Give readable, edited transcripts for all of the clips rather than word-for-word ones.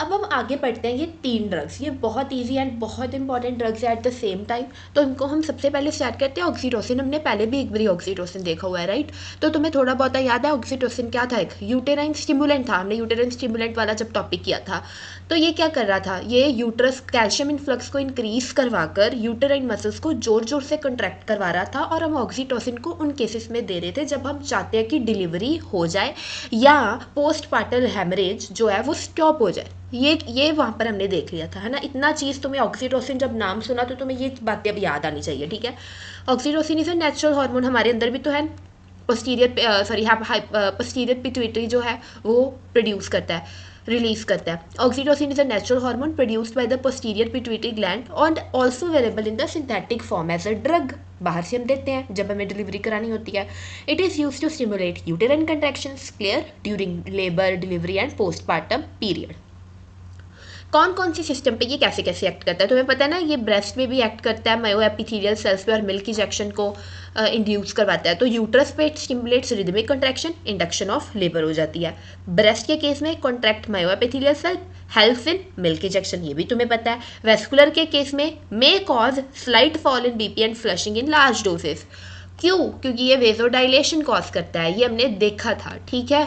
अब हम आगे बढ़ते हैं, ये 3 ड्रग्स, ये बहुत इजी एंड बहुत इंपॉर्टेंट ड्रग्स है एट द सेम टाइम। तो इनको हम सबसे पहले स्टार्ट करते हैं ऑक्सीटोसिन। हमने पहले भी एक बारी ऑक्सीटोसिन देखा हुआ है, राइट? तो तुम्हें थोड़ा बहुत याद है ऑक्सीटोसिन क्या था? एक यूटेराइन स्टिमुलेंट था। हमने यूटेराइन स्टिमुलेंट वाला जब टॉपिक किया था, तो ये क्या कर रहा था? ये यूट्रस कैल्शियम इन्फ्लक्स को इंक्रीज करवाकर यूटेराइन मसल्स को जोर जोर से कंट्रैक्ट करवा रहा था। और हम ऑक्सीटोसिन को उन केसेस में दे रहे थे जब हम चाहते हैं कि डिलीवरी हो जाए या पोस्ट पार्टल हेमरेज जो है वो स्टॉप हो जाए। ये वहाँ पर हमने देख लिया था, है ना? इतना चीज़ तुम्हें ऑक्सीटोसिन जब नाम सुना तो तुम्हें ये बातें अब याद आनी चाहिए, ठीक है? Oxytocin is a natural hormone, हमारे अंदर भी तो है। पोस्टीरियर पिट्यूटरी जो है वो प्रोड्यूस करता है, रिलीज करता है। Oxytocin is a natural hormone produced by the posterior pituitary gland and also available in the synthetic form as a drug. बाहर से हम देते हैं जब हमें डिलीवरी करानी होती है। It is use to stimulate uterine contractions clear during labour, delivery and postpartum period. कौन कौन सी सिस्टम पे ये कैसे कैसे एक्ट करता है तुम्हें पता है ना? ये ब्रेस्ट में भी एक्ट करता है, मायो एपिथेलियल सेल्स पे, और मिल्क इजेक्शन को इंड्यूस करवाता है। तो यूट्रस पे stimulates rhythmic contraction, induction of labour हो जाती है। ब्रेस्ट के केस में contract myoepithelial cell, helps in milk ejection, ये भी तुम्हें पता है। वेस्कुलर के केस में may cause slight fall in BP and flushing in large doses. क्यों? क्योंकि ये वेजोडाइलेशन कॉज करता है, ये हमने देखा था, ठीक है?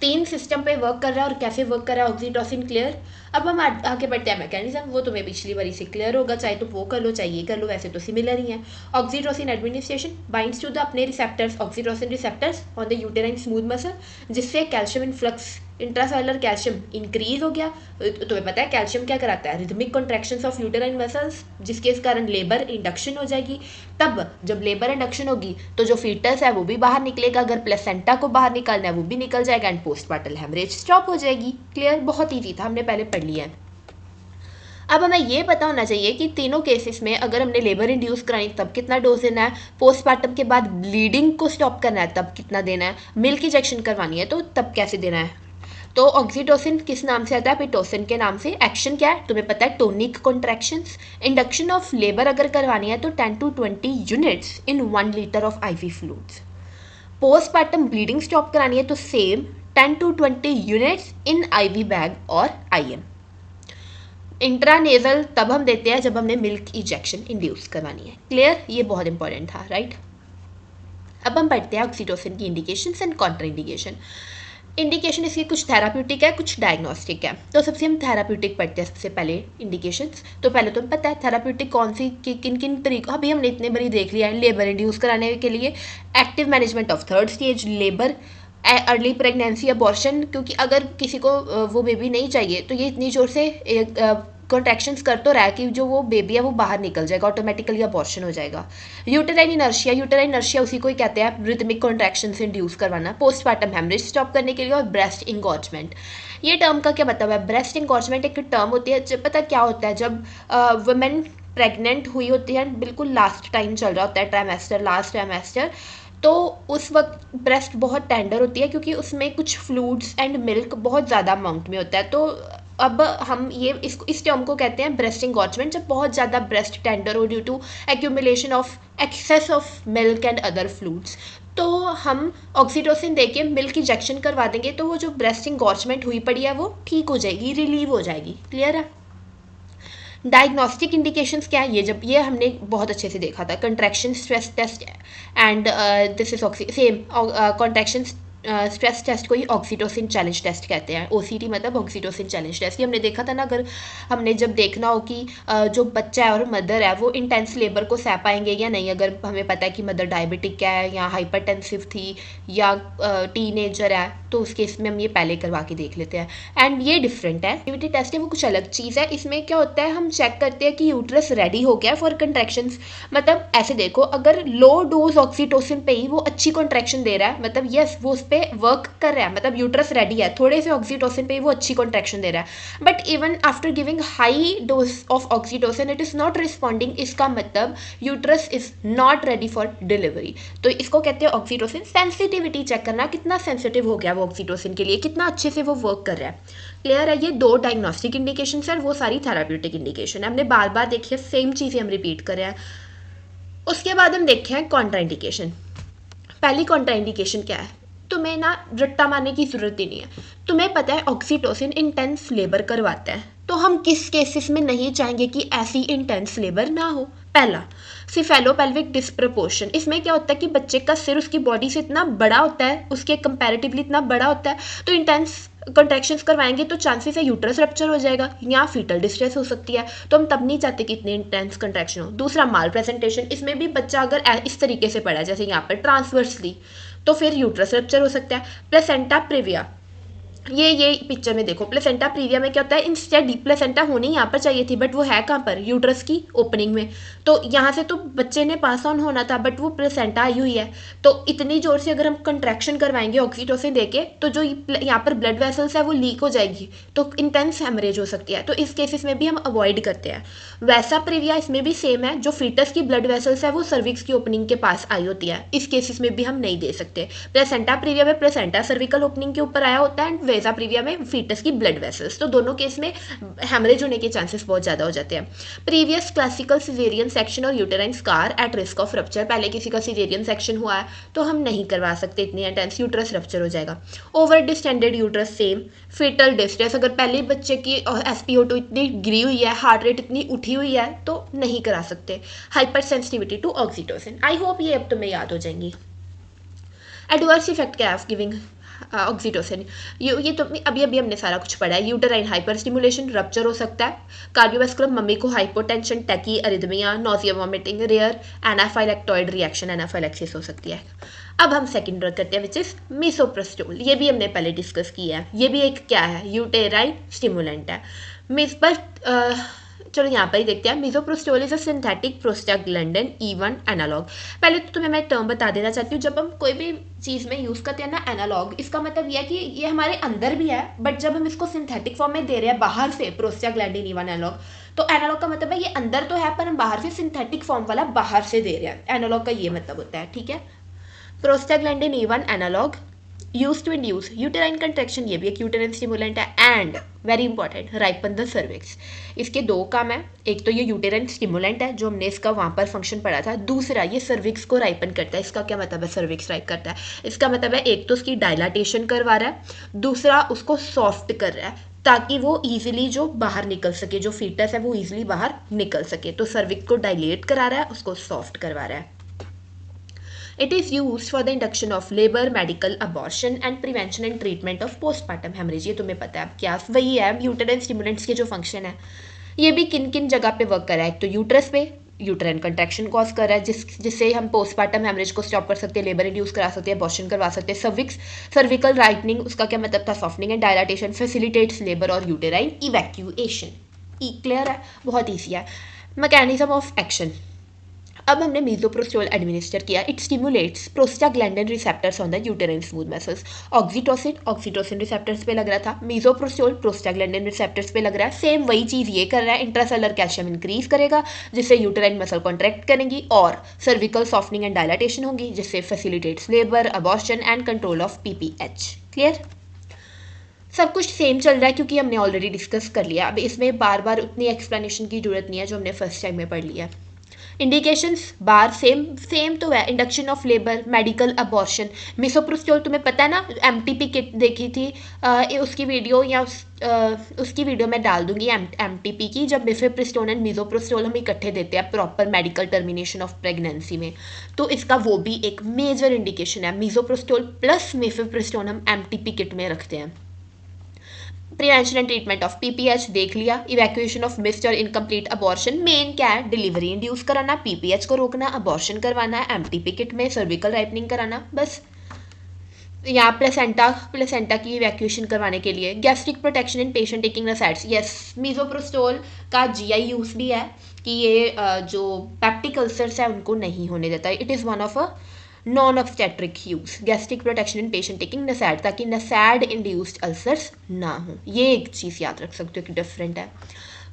3 सिस्टम पे वर्क कर रहा है और कैसे वर्क कर रहा है ऑक्सीटोसिन, क्लियर? अब हम आगे बढ़ते हैं मैकेनिज्म, वो तुम्हें पिछली बारी से क्लियर होगा, चाहे तो वो कर लो चाहे ये कर लो, वैसे तो सिमिलर ही है। Oxytocin administration binds to the अपने receptors, oxytocin receptors on the uterine smooth muscle, जिससे calcium influx, intracellular calcium increase हो गया। तुम्हें पता है कैल्शियम क्या कराता है? Rhythmic contractions of uterine muscles, जिसके कारण लेबर इंडक्शन हो जाएगी। तब जब लेबर इंडक्शन होगी तो जो फीटस है वो भी बाहर निकलेगा, अगर प्लेसेंटा को बाहर निकालना है वो भी निकल जाएगा एंड पोस्टपार्टल हेमरेज स्टॉप हो जाएगी। क्लियर? बहुत ईजी था, हमने पहले पढ़ लिया है। अब हमें ये पता होना चाहिए कि तीनों केसेस में अगर हमने लेबर इंड्यूस करानी तब कितना डोज देना है, पोस्टपार्टम के बाद ब्लीडिंग को स्टॉप करना है तब कितना देना है, मिल्क इंजेक्शन करवानी है तो तब कैसे देना है। तो ऑक्सीटोसिन किस नाम से आता है? पिटोसिन के नाम से। एक्शन क्या है तुम्हें पता है? Tonic contractions. Induction of labour अगर करवानी है तो 10 to 20 units in 1 litre of IV fluids. Postpartum bleeding stop करानी है तो same 10 to 20 units in IV bag और आईएम। इंट्रानेजल तब हम देते हैं जब हमने मिल्क इंजेक्शन इंड्यूस करवानी है। क्लियर? ये बहुत इंपॉर्टेंट था, राइट? अब हम पढ़ते हैं ऑक्सीटोसिन की indications and Contra indication. Indication इसकी कुछ थेराप्यूटिक है, कुछ डायग्नोस्टिक है। तो सबसे हम थेराप्यूटिक पढ़ते हैं सबसे पहले इंडिकेशंस। तो पहले तो पता है थेराप्यूटिक कौन सी किन किन तरीकों, अभी हमने इतने बड़ी देख लिया है। लेबर इंड्यूस कराने के लिए active management of third stage labour, early pregnancy, abortion, क्योंकि अगर किसी को वो बेबी नहीं चाहिए तो ये इतनी जोर से कॉन्ट्रैक्शंस कर तो रहा है कि जो वो बेबी है वो बाहर निकल जाएगा, ऑटोमेटिकली अबॉर्शन हो जाएगा। यूटेराइन इनर्शिया, यूटेराइन इनर्शिया उसी को ही कहते हैं रिदमिक कॉन्ट्रैक्शन से इंड्यूस करवाना। पोस्टपार्टम हेमरेज स्टॉप करने के लिए। और ब्रेस्ट इंगॉर्जमेंट, ये टर्म का क्या मतलब है? ब्रेस्ट इंगॉर्जमेंट एक टर्म होती है, जब पता क्या होता है, जब वुमेन प्रेग्नेंट हुई होती है, बिल्कुल लास्ट टाइम चल रहा होता है ट्राइमेस्टर, लास्ट ट्राइमेस्टर, तो उस वक्त ब्रेस्ट बहुत टेंडर होती है क्योंकि उसमें कुछ फ्लूइड्स एंड मिल्क बहुत ज़्यादा अमाउंट में होता है। तो अब हम ये इस टर्म को कहते हैं ब्रेस्ट इंगॉर्जमेंट, जब बहुत ज़्यादा ब्रेस्ट टेंडर हो due to accumulation of excess of milk and other fluids. तो हम ऑक्सीटोसिन देके मिल्क इंजेक्शन करवा देंगे तो वो जो ब्रेस्ट इंगॉर्जमेंट हुई पड़ी है वो ठीक हो जाएगी, रिलीव हो जाएगी। क्लियर है? डायग्नोस्टिक इंडिकेशंस क्या है? ये जब ये हमने बहुत अच्छे से देखा था, contraction stress test and this is same contraction stress test को ही ऑक्सीटोसिन चैलेंज टेस्ट कहते हैं। ओसीटी मतलब ऑक्सीटोसिन चैलेंज टेस्ट, ये हमने देखा था ना। अगर हमने जब देखना हो कि जो बच्चा है और मदर है वो इंटेंस लेबर को सह पाएंगे या नहीं, अगर हमें पता है कि मदर डायबिटिक है या हाइपरटेंसिव थी या टीनेजर है, तो उस केस में हम ये पहले करवा के देख लेते हैं। एंड ये डिफरेंट है, एक्टिविटी टेस्ट है वो कुछ अलग चीज़ है। इसमें क्या होता है, हम चेक करते हैं कि यूट्रस रेडी हो गया फॉर कंट्रैक्शंस। मतलब ऐसे देखो, अगर लो डोज ऑक्सीटोसिन पे ही वो अच्छी कॉन्ट्रैक्शन दे रहा है, मतलब यस वो उस पर वर्क कर रहा है, मतलब यूट्रस रेडी है, थोड़े से ऑक्सीटोसिन पे ही वो अच्छी कॉन्ट्रैक्शन दे रहा है, but even after giving high dose of oxytocin it is not responding, इसका मतलब uterus is not ready for delivery. तो इसको कहते हैं ऑक्सीटोसिन सेंसिटिविटी चेक करना, कितना सेंसिटिव हो गया वो ऑक्सीटोसिन के लिए, कितना अच्छे से वो वर्क कर रहा है। क्लियर है? ये 2 डायग्नोस्टिक इंडिकेशन है और वो सारी थेराप्यूटिक इंडिकेशन है। हमने बार बार देखी है, सेम चीज़ें हम रिपीट कर रहे हैं। उसके बाद हम देखे हैं कॉन्ट्रा इंडिकेशन। पहली कॉन्ट्रा इंडिकेशन क्या है? तुम्हें ना रट्टा मारने की ज़रूरत ही नहीं है। तुम्हें पता है ऑक्सीटोसिन इंटेंस लेबर करवाता है, तो हम किस केसेस में नहीं चाहेंगे कि ऐसी इंटेंस लेबर ना हो। पहला, सिफेलोपेल्विक डिस्प्रपोर्शन। इसमें क्या होता है कि बच्चे का सिर उसकी बॉडी से इतना बड़ा होता है, उसके कंपैरेटिवली इतना बड़ा होता है, तो इंटेंस कंट्रैक्शंस करवाएंगे तो चांसेस है यूट्रस रप्चर हो जाएगा या फीटल डिस्ट्रेस हो सकती है, तो हम तब नहीं चाहते कि इतनी इंटेंस कंट्रैक्शन हो। दूसरा, माल प्रेजेंटेशन। इसमें भी बच्चा अगर इस तरीके से पड़ा है जैसे यहाँ पर ट्रांसवर्सली, तो फिर यूट्रस रप्चर हो सकता है। प्लेसेंटा प्रिविया, ये पिक्चर में देखो, प्लेसेंटा प्रीविया में क्या होता है, इंस्टेड प्लेसेंटा होनी यहाँ पर चाहिए थी, बट वो है कहाँ पर, यूट्रस की ओपनिंग में। तो यहाँ से तो बच्चे ने पास ऑन होना था, बट वो प्लेसेंटा आई हुई है। तो इतनी जोर से अगर हम कंट्रैक्शन करवाएंगे ऑक्सीटोसिन देके, तो जो यहाँ पर ब्लड वेसल्स है वो लीक हो जाएगी, तो इंटेंस हेमरेज हो सकती है। तो इस केसेस में भी हम अवॉइड करते हैं। वैसा प्रीविया इसमें भी सेम है, जो फीटस की ब्लड वेसल्स है वो सर्विक्स की ओपनिंग के पास आई होती है, इस केसेस में भी हम नहीं दे सकते। प्लेसेंटा प्रीविया में प्लेसेंटा सर्विकल ओपनिंग के ऊपर आया होता है, वेजा प्रीविया में फीटस की ब्लड वेसल्स, तो दोनों केस में हेमरेज होने के चांसेस बहुत ज़्यादा हो जाते हैं। प्रीवियस क्लासिकल सिजेरियन सेक्शन और uterine scar at risk of rupture. पहले किसी का सिजेरियन सेक्शन हुआ है तो हम नहीं करवा सकते, इतनी इंटेंस यूट्रस रप्चर हो जाएगा। Over distended uterus same. Foetal distress, अगर पहले ही बच्चे की SpO2 इतनी गिरी हुई है, हार्ट रेट इतनी उठी हुई है, तो नहीं करा सकते। Hypersensitivity to oxytocin. I hope ये अब तुम्हें याद हो जाएंगी। एडवर्स इफेक्ट क्या है ऑफ गिविंग ऑक्सीटोसिन, ये तो अभी अभी हमने सारा कुछ पढ़ा है। यूटेराइन हाइपर स्टिमुलेशन, रप्चर हो सकता है। कार्डियोवास्कुलर, मम्मी को hypotension, tachyarrhythmia, nausea, vomiting, rare anaphylactoid reaction, anaphylaxis हो सकती है। अब हम सेकंड ड्रग करते हैं विच इज मिसोप्रोस्टोल। ये भी हमने पहले डिस्कस किया है, ये भी एक क्या है, यूटेराइन स्टिमुलेंट है। चलो यहाँ पर ही देखते हैं। Misoprostol is a synthetic prostaglandin E1 analogue. पहले तो तुम्हें मैं टर्म बता देना चाहती हूँ, जब हम कोई भी चीज़ में यूज़ करते हैं ना एनालॉग, इसका मतलब यह है कि ये हमारे अंदर भी है, बट जब हम इसको सिंथेटिक फॉर्म में दे रहे हैं बाहर से, प्रोस्टाग्लैंडिन E1 एनालॉग, तो एनालॉग का मतलब है ये अंदर तो है पर हम बाहर से सिंथेटिक फॉर्म वाला बाहर से दे रहे हैं, एनालॉग का ये मतलब होता है, ठीक है। Prostaglandin E1 analogue use to induce uterine contraction, ये भी एक यूटेराइन स्टिमुलेंट है। And very important, ripen the cervix. इसके दो काम है, एक तो ये यूटेराइन स्टिमुलेंट है जो हमने इसका वहाँ पर फंक्शन पढ़ा था, दूसरा ये सर्विक्स को राइपन करता है। इसका क्या मतलब है, सर्विक्स राइप करता है, इसका मतलब है एक तो उसकी डायलाटेशन करवा रहा है, दूसरा उसको सॉफ्ट कर रहा है ताकि वो ईजिली जो बाहर निकल सके, जो फीटस है वो ईजिली बाहर निकल सके। तो सर्विक्स को डायलेट करा रहा है, उसको सॉफ्ट करवा रहा है। It is used for the induction of labor, medical abortion and prevention and treatment of postpartum hemorrhage। ये तुम्हें पता है क्या, वही है यूटेराइन स्टिमुलेंट्स के जो फंक्शन है। ये भी किन किन जगह पे वर्क कर रहा है, एक तो यूट्रस पे यूटेराइन कंट्रैक्शन कॉज कर रहा है, जिससे हम पोस्टपार्टम हेमरेज को स्टॉप कर सकते हैं, लेबर इंड्यूस करा सकते हैं, अबॉर्शन करवा सकते हैं। सर्विकल राइटनिंग, उसका क्या मतलब था, सॉफ्टनिंग एंड डायलाटेशन, फैसिलिटेट्स लेबर और यूटेराइन इवैक्यूएशन। क्लियर है, बहुत ईजी है। मैकेनिज्म ऑफ एक्शन, अब हमने मिसोप्रोस्टोल एडमिनिस्टर किया, it stimulates prostaglandin receptors on the uterine smooth muscles. Oxytocin receptors पे लग रहा था, मिसोप्रोस्टोल प्रोस्टाग्लैंडिन रिसेप्टर्स पे लग रहा है। सेम वही चीज़ ये कर रहा है, इंट्रासेलुलर कैल्शियम इंक्रीज करेगा जिससे यूटेराइन मसल कॉन्ट्रैक्ट करेंगी, और सर्विकल सॉफ्टनिंग एंड डायलाटेशन होगी जिससे facilitates labour, abortion and control of PPH। Clear, सब कुछ सेम चल रहा है क्योंकि हमने ऑलरेडी डिस्कस कर लिया। अब इसमें बार बार उतनी एक्सप्लेनेशन की जरूरत नहीं है जो हमने फर्स्ट टाइम में पढ़ लिया। इंडिकेशंस बार सेम तो है, induction of labour, medical abortion. Misoprostol तुम्हें पता है ना, MTP किट देखी थी, उसकी वीडियो या उसकी वीडियो मैं डाल दूंगी MTP की, जब मिफेप्रिस्टोन एंड मिसोप्रोस्टोल हम इकट्ठे देते हैं proper medical termination of pregnancy में, तो इसका वो भी एक मेजर इंडिकेशन है। मिसोप्रोस्टोल प्लस मिफेप्रिस्टोन हम MTP किट में रखते हैं। Prevention and treatment of PPH देख लिया। इवैक्यूएशन ऑफ मिस्ड और इनकम्प्लीट अबॉर्शन, मेन क्या है, डिलीवरी इंड्यूस कराना, PPH को रोकना, अबॉर्शन करवाना है, MTP किट में सर्विकल राइपनिंग कराना, बस। यहाँ प्लेसेंटा की इवैक्यूएशन करवाने के लिए। Gastric protection in patient taking NSAIDs, yes, misoprostol का GI यूज भी है कि ये जो पेप्टिक अल्सर्स है उनको नहीं होने देता है। It is one of a non obstetric use. Gastric protection in patient taking NSAID, ताकि नसैड इंड्यूस्ड अल्सर्स ना हो, ये एक चीज़ याद रख सकते हो कि डिफरेंट है।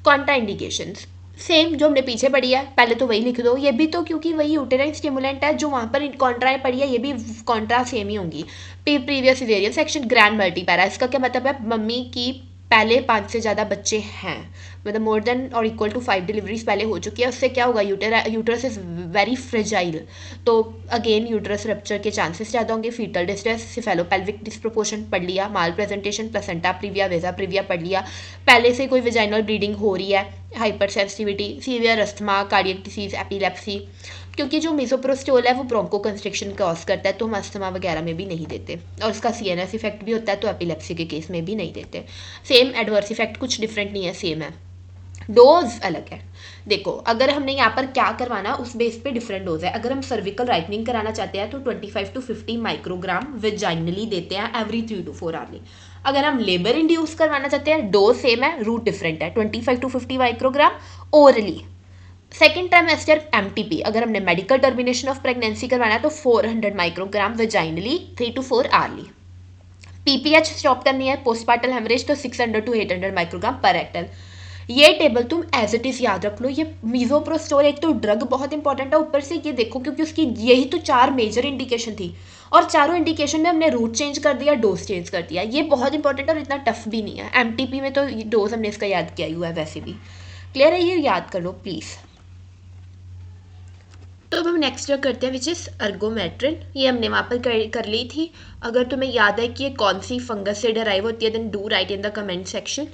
कॉन्ट्रा इंडिकेशंस सेम जो हमने पीछे पढ़ी है, पहले तो वही लिख दो, ये भी तो क्योंकि वही यूटेराइन स्टिमुलेंट है, जो वहाँ पर कॉन्ट्रा पढ़ी है ये भी कॉन्ट्रा सेम ही होंगी। Previous caesarean section, grand multipara, इसका क्या मतलब है, मम्मी की पहले 5 से ज़्यादा बच्चे हैं, मतलब मोर देन और इक्वल टू 5 डिलीवरीज पहले हो चुकी है, उससे क्या होगा, यूटरस इज़ वेरी फ्रेजाइल, तो अगेन यूटरस रप्चर के चांसेस ज़्यादा होंगे। फीटल डिस्ट्रेस, सिफेलोपेल्विक डिस्प्रोपोर्शन पढ़ लिया, माल प्रेजेंटेशन, प्लेसेंटा प्रीविया, वेजा प्रीविया पढ़ लिया, पहले से कोई वेजाइनल ब्लीडिंग हो रही है, hyper sensitivity, severe asthma, cardiac disease, epilepsy, क्योंकि जो मिसोप्रोस्टोल है वो ब्रोंको कंस्ट्रिक्शन कॉज करता है, तो हम अस्थमा वगैरह में भी नहीं देते, और उसका सीएनएस इफेक्ट भी होता है, तो एपिलेप्सी के केस में भी नहीं देते। सेम एडवर्स इफेक्ट, कुछ डिफरेंट नहीं है, सेम है, डोज अलग है। देखो अगर हमने यहाँ पर क्या करवाना, उस बेस पे डिफरेंट डोज है। अगर हम सर्विकल राइटनिंग कराना चाहते हैं तो 25 to 50 माइक्रोग्राम वेजाइनली देते हैं एवरी 3 to 4 आवर्ली। अगर हम लेबर इंड्यूस करवाना चाहते हैं, डोज सेम है, रूट डिफरेंट है, 25 to 50 microgram orally. Second trimester MTP, अगर हमने मेडिकल टर्मिनेशन ऑफ प्रेगनेंसी करवाना है तो 400 microgram वेजाइनली 3 to 4 hourly. PPH stop करनी है पोस्टपार्टल हेमरेज तो 600 to 800 माइक्रोग्राम पर रेक्टल। ये टेबल तुम एज इट इज याद रख लो। ये मीजोप्रोस्टोल एक तो ड्रग बहुत इंपॉर्टेंट है, ऊपर से ये देखो क्योंकि उसकी यही तो 4 मेजर इंडिकेशन थी, और चारों इंडिकेशन में हमने रूट चेंज कर दिया, डोज चेंज कर दिया। ये बहुत इंपॉर्टेंट और इतना टफ भी नहीं है। एमटीपी में तो डोज हमने इसका याद किया हुआ है वैसे भी। क्लियर है, ये याद कर लो प्लीज। तो अब हम नेक्स्ट ड्रग करते हैं विच इज़ अर्गोमेट्रिन। ये हमने वहाँ पर कर ली थी। अगर तुम्हें याद है कि ये कौन सी फंगस से डराइव होती है, then do write in the comment section.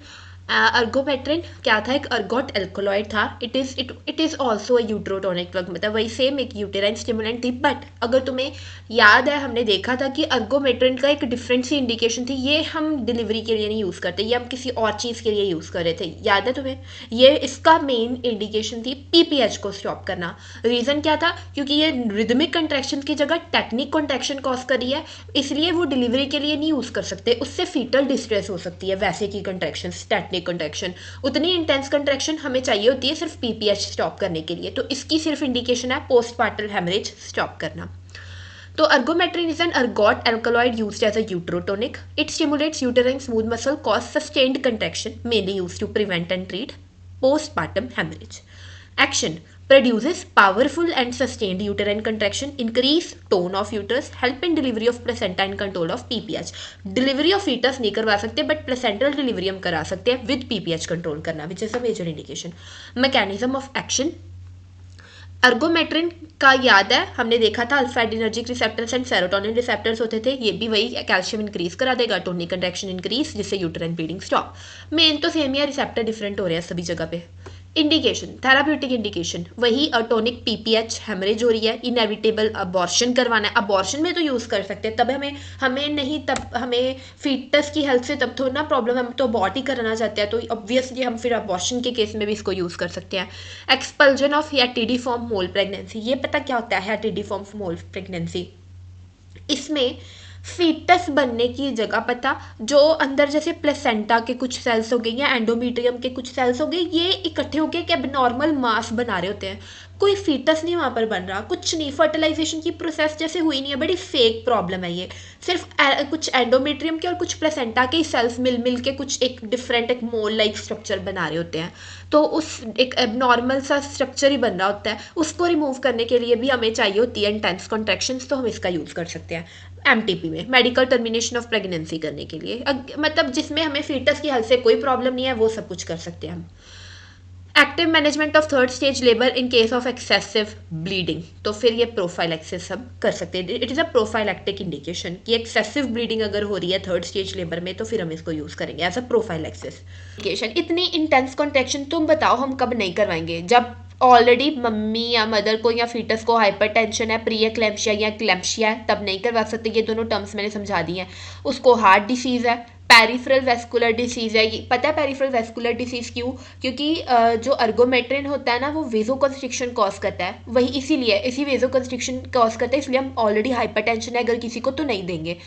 Ergometrine क्या था, एक अर्गोट एल्कोलॉइड था। It is also a uterotonic drug, मतलब वही सेम एक यूटेराइन स्टिमुलेंट थी। बट अगर तुम्हें याद है हमने देखा था कि अर्गोमेट्रिन का एक डिफरेंट सी इंडिकेशन थी, ये हम डिलीवरी के लिए नहीं यूज़ करते, ये हम किसी और चीज़ के लिए यूज़ कर रहे थे, याद है तुम्हें। ये इसका मेन इंडिकेशन थी पीपीएच को स्टॉप करना। रीज़न क्या था, क्योंकि ये रिदमिक कंट्रैक्शन की जगह टेक्निक कंट्रैक्शन कॉज कर रही है, इसलिए वो डिलीवरी के लिए नहीं यूज़ कर सकते। उससे फीटल डिस्ट्रेस हो सकती है, वैसे की कंट्रैक्शन, टेक्निक कंट्रैक्शन। उतनी इंटेंस कंट्रैक्शन हमें चाहिए होती है सिर्फ पीपीएच स्टॉप करने के लिए, तो इसकी सिर्फ इंडिकेशन है पोस्टपार्टल हेमरेज स्टॉप करना। तो ergometrine is an ergot alkaloid used as a uterotonic. It stimulates uterine smooth muscle, cause sustained contraction, mainly used to prevent and treat postpartum hemorrhage. Action: produces powerful and sustained uterine contraction, increase tone of uterus, help in delivery of placenta and control of PPH. Delivery of fetus नहीं करवा सकते, but placental delivery हम करा सकते हैं with PPH control करना, which is a major indication. Mechanism of action: ergometrine का याद है हमने देखा था alpha adrenergic receptors and serotonin receptors होते थे, ये भी वही कैल्शियम इंक्रीज करा देगा, टोनिक कंट्रैक्शन इंक्रीज, जिससे यूटेराइन ब्लीडिंग स्टॉप। मेन तो सेम ही है, रिसेप्टर डिफरेंट हो रहे हैं सभी जगह पे। इंडिकेशन, थेराप्यूटिक इंडिकेशन वही, टोनिक पीपीएच, हेमरेज हो रही है, इनएविटेबल अबॉर्शन करवाना है। अबॉर्शन में तो यूज़ कर सकते हैं, तब हमें नहीं, तब हमें फीटस की हेल्थ से तब थोड़ा ना प्रॉब्लम, हम तो अबॉर्ट ही करना चाहते हैं, तो ऑब्वियसली हम फिर अबॉर्शन के केस में भी इसको यूज़ कर सकते हैं। एक्सपल्जन ऑफ हेटेरिफॉर्म मोल प्रेगनेंसी, ये पता क्या होता है हेटेरिफॉर्म मोल प्रेगनेंसी? इसमें फीटस बनने की जगह पता, जो अंदर जैसे प्लेसेंटा के कुछ सेल्स हो गए या एंडोमीट्रियम के कुछ सेल्स हो गए, ये इकट्ठे होकर एक एबनॉर्मल मास बना रहे होते हैं। कोई फीटस नहीं वहाँ पर बन रहा, कुछ नहीं, फर्टिलाइजेशन की प्रोसेस जैसे हुई नहीं है, बड़ी फेक प्रॉब्लम है ये। सिर्फ कुछ एंडोमेट्रियम के और कुछ प्लेसेंटा के सेल्स मिल के कुछ एक डिफरेंट एक मोल लाइक स्ट्रक्चर बना रहे होते हैं, तो उस एक एबनॉर्मल सा स्ट्रक्चर ही बन रहा होता है, उसको रिमूव करने के लिए भी हमें चाहिए होती है इंटेंस कॉन्ट्रैक्शंस, तो हम इसका यूज़ कर सकते हैं एमटीपी में, मेडिकल टर्मिनेशन ऑफ प्रेगनेंसी करने के लिए। मतलब जिसमें हमें फीटस की हेल्थ से कोई प्रॉब्लम नहीं है, वो सब कुछ कर सकते हैं हम। Active management of third stage labour in case of excessive bleeding, तो फिर ये प्रोफाइलैक्सिस हम कर सकते हैं। It is a prophylactic indication कि एक्सेसिव ब्लीडिंग अगर हो रही है थर्ड स्टेज लेबर में, तो फिर हम इसको यूज़ करेंगे एज अ प्रोफाइलैक्सिस इंडिकेशन। इतनी इंटेंस कॉन्ट्रैक्शन तुम बताओ हम कब नहीं करवाएंगे? जब ऑलरेडी मम्मी या मदर को या फीटस को हाइपरटेंशन है, प्री एक्लेम्पशिया या क्लेम्पशिया है, तब नहीं करवा सकते। ये दोनों टर्म्स मैंने समझा दी हैं। उसको हार्ट डिसीज़ है, पेरिफेरल वेस्कुलर डिसीज़ है। ये पता है पेरिफेरल वेस्कुलर डिसीज़ क्यों? क्योंकि जो अर्गोमेट्रिन होता है ना, वो वेजोकंस्ट्रिक्शन कॉज करता है, वही इसीलिए इसी वेजोकंस्ट्रिक्शन कॉज करता है, इसलिए हम ऑलरेडी हाइपरटेंशन है अगर किसी को तो नहीं देंगे।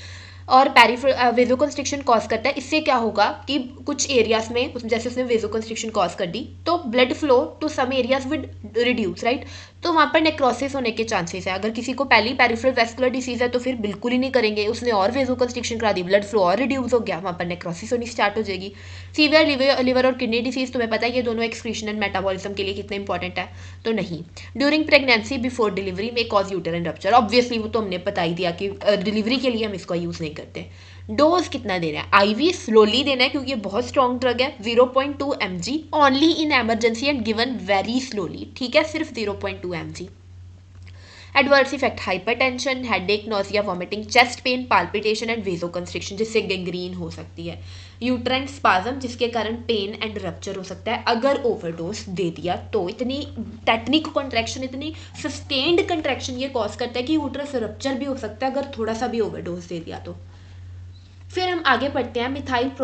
और पेरिफेरल वेजोकंस्ट्रिक्शन कॉज करता है, इससे क्या होगा कि कुछ एरियाज में जैसे उसने वेजोकंस्ट्रिक्शन कॉज कर दी तो blood flow to some areas would reduce, right? तो वहाँ पर नेक्रोसिस होने के चांसेस है। अगर किसी को पहली पेरिफेरल वेस्कुलर डिसीज है तो फिर बिल्कुल ही नहीं करेंगे, उसने और वेजोकंस्ट्रिक्शन करा दी, ब्लड फ्लो और रिड्यूस हो गया, वहाँ पर नेक्रोसिस होनी स्टार्ट हो जाएगी। सीवियर लिवर और किडनी डिसीज, तुम्हें पता है ये दोनों एक्सक्रीशन एंड मेटाबॉलिज्म के लिए कितने इंपॉर्टेंट है, तो नहीं। ड्यूरिंग प्रेगनेंसी बिफोर डिलीवरी में कॉज यूटेराइन रप्चर, ऑब्वियसली वो तो हमने बता ही दिया कि डिलीवरी के लिए हम इसका यूज़ नहीं करते। डोज कितना देना है, आईवी स्लोली देना है क्योंकि ये बहुत स्ट्रॉन्ग ड्रग है, 0.2 mg only in emergency and given very slowly, ठीक है, सिर्फ 0.2 mg। Adverse effect hypertension, headache, nausea, vomiting, chest pain, palpitation and वेजोकंस्ट्रिक्शन जिससे गैंग्रीन हो सकती है, यूट्राइन स्पाज्म जिसके कारण पेन एंड रप्चर हो सकता है अगर ओवरडोज दे दिया तो। इतनी टेक्निक कॉन्ट्रैक्शन, इतनी सस्टेन्ड कंट्रैक्शन ये कॉज करता है कि यूट्रस रप्चर भी हो सकता है अगर थोड़ा सा भी ओवरडोज दे दिया तो। फिर हम आगे पढ़ते हैं मिथाइल